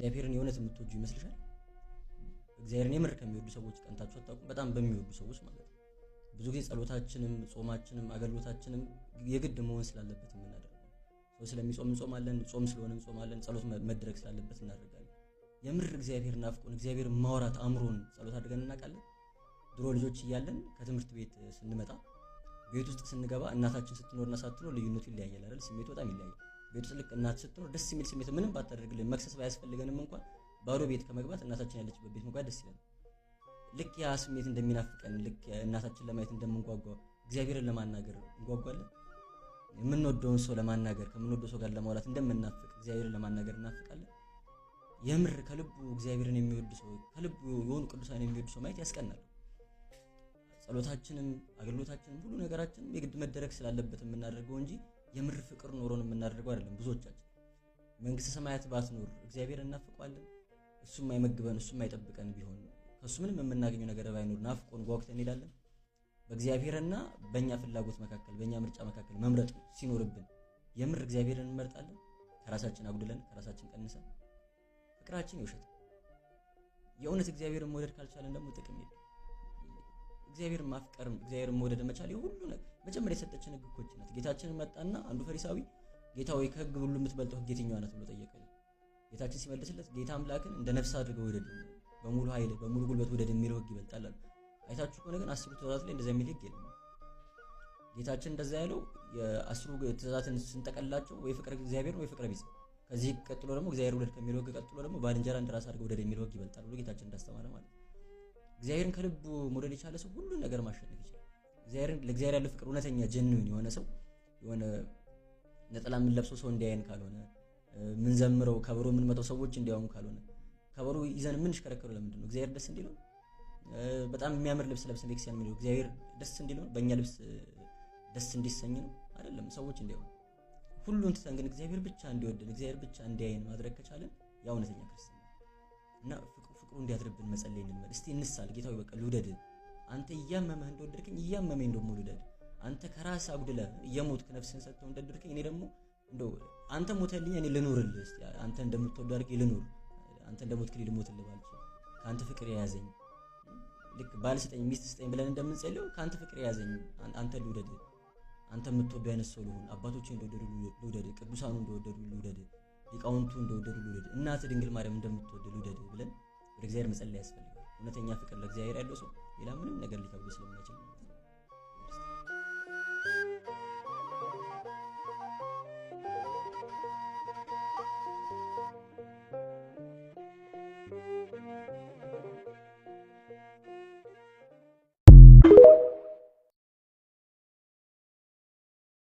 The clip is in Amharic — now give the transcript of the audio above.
እግዚአብሔርን የእውነት የምትወጁ ይመስልሻል? እግዚአብሔርን የምር ከሚወዱ ሰዎች ቀንታችሁ አታውቁም? በጣም በሚወዱ ሰዎች ማለት ነው። ብዙ ጊዜ ጸሎታችንም ጾማችንም አገልግሎታችንም የግድ መሆን ስላለበት የምናደርገው ሰው ስለሚጾም እንጾማለን፣ ጾም ስለሆነ እንጾማለን፣ ጸሎት መድረግ ስላለበት እናደርጋለን። የምር እግዚአብሔር ናፍቆን እግዚአብሔር ማውራት አምሮን ጸሎት አድርገን እናውቃለን? ድሮ ልጆች እያለን ከትምህርት ቤት ስንመጣ ቤት ውስጥ ስንገባ እናታችን ስትኖርና ሳትኖር ልዩነቱ ይለያያል አይደል? ስሜቱ በጣም ይለያያል። ቤት ውስጥ ልክ እናት ስትኖር ደስ የሚል ስሜት ምንም ባታደርግልን መክሰስ ባያስፈልገንም እንኳን ባዶ ቤት ከመግባት እናታችን ያለችበት ቤት መግባት ደስ ይላል። ልክ ያ ስሜት እንደሚናፍቀን ልክ እናታችን ለማየት እንደምንጓጓ እግዚአብሔርን ለማናገር እንጓጓለን። የምንወደውን ሰው ለማናገር ከምንወደው ሰው ጋር ለማውራት እንደምናፍቅ እግዚአብሔርን ለማናገር እናፍቃለን። የምር ከልቡ እግዚአብሔርን የሚወድ ሰው ከልቡ የሆኑ ቅዱሳን የሚወድ ሰው ማየት ያስቀናል። ጸሎታችንም አገልግሎታችንም ሁሉ ነገራችንም የግድ መደረግ ስላለበት የምናደርገው እንጂ የምር ፍቅር ኖሮን የምናደርገው አይደለም። ብዙዎቻችን መንግስተ ሰማያት ባትኖር እግዚአብሔርን እናፍቀዋለን። እሱም አይመግበን እሱም አይጠብቀን ቢሆን ከሱ ምንም የምናገኘው ነገር ባይኖር ናፍቆን ጓጉተን እንሄዳለን። በእግዚአብሔርና በእኛ ፍላጎት መካከል በእኛ ምርጫ መካከል መምረጥ ሲኖርብን የምር እግዚአብሔርን እንመርጣለን። ከራሳችን አጉድለን ከራሳችን ቀንሰን ፍቅራችን ይውሸት። የእውነት እግዚአብሔርን መውደድ ካልቻለን ደግሞ ጥቅም የለም። እግዚአብሔርን ማፍቀርም እግዚአብሔርን መውደድ መቻል ሁሉ ነገር መጀመሪያ የሰጠችን ሕግ እኮ ናት። ጌታችንን መጣና አንዱ ፈሪሳዊ ጌታ ሆይ ከሕግ ሁሉ የምትበልጠው ሕግ የትኛዋ ናት ብሎ ጠየቀ። ጌታችን ሲመልስለት ጌታ አምላክን እንደ ነፍስ አድርገው ውደድ፣ በሙሉ ኃይል በሙሉ ጉልበት ውደድ የሚለው ሕግ ይበልጣል አለ። አይታችሁ ከሆነ ግን 10 ትእዛዛት ላይ እንደዛ የሚል ሕግ የለም። ጌታችን እንደዛ ያለው የ10 ትእዛዛትን ስንጠቀላቸው ወይ ፍቅር እግዚአብሔር ወይ ፍቅር ቢጽ ከዚህ ቀጥሎ ደግሞ እግዚአብሔር ውደድ ከሚለው ሕግ ቀጥሎ ደግሞ ባልንጀራ እንደራስ አድርገው ውደድ የሚለው ሕግ ይበልጣል ብሎ ጌታችን እንዳስተማረ ማለት ነው። እግዚአብሔርን ከልቡ መውደድ የቻለ ሰው ሁሉን ነገር ማሸነፍ ይችላል። ለእግዚአብሔር ያለው ፍቅር እውነተኛ ጀንዊን የሆነ ሰው የሆነ ነጠላ ምን ለብሶ ሰው እንዲያየን ካልሆነ ምን ዘምረው ከበሮ ምን መተው ሰዎች እንዲያዩን ካልሆነ ከበሮ ይዘን ምን ሽከረከሩ ለምንድን ነው? እግዚአብሔር ደስ እንዲለው በጣም የሚያምር ልብስ ለብሰን ቤተክርስቲያን የሚለው እግዚአብሔር ደስ እንዲለው በእኛ ልብስ ደስ እንዲሰኝ ነው አይደለም? ሰዎች እንዲያዩ ሁሉን ትተን ግን እግዚአብሔር ብቻ እንዲወደን እግዚአብሔር ብቻ እንዲያየን ማድረግ ከቻለን ያ እውነተኛ ክርስትና እና ፍቅሩ እንዲያድርብን መጸለይ እንልመድ። እስቲ እንሳል። ጌታው በቃ ልውደድ፣ አንተ እያመመህ እንደወደድከኝ እያመመኝ ደግሞ ልውደድ። አንተ ከራስ አጉድለህ እየሞትክ ነፍስህን ሰጥተው እንደወደድከኝ እኔ ደግሞ እንደው አንተ ሞተልኝ እኔ ልኖርልህ። እስቲ አንተ እንደምትወደው አድርጌ ልኖር፣ አንተ እንደሞትክልኝ ልሞትልህ ባልችል ከአንተ ፍቅር የያዘኝ ልክ ባል ስጠኝ ሚስት ስጠኝ ብለን እንደምንጸልየው ከአንተ ፍቅር የያዘኝ አንተ ልውደድ፣ አንተ የምትወደው አይነት ሰው ልሁን፣ አባቶቼ እንደወደዱ ልውደድ፣ ቅዱሳኑ እንደወደዱ ልውደድ፣ ሊቃውንቱ እንደወደዱ ልውደድ፣ እናት ድንግል ማርያም እንደምትወደድ ልውደድ ብለን ወደ እግዚአብሔር መጸለይ ያስፈልጋል። እውነተኛ ፍቅር ለእግዚአብሔር ያለው ሰው ሌላ ምንም ነገር ሊከብዱ ስለማይችል ማለት ነው።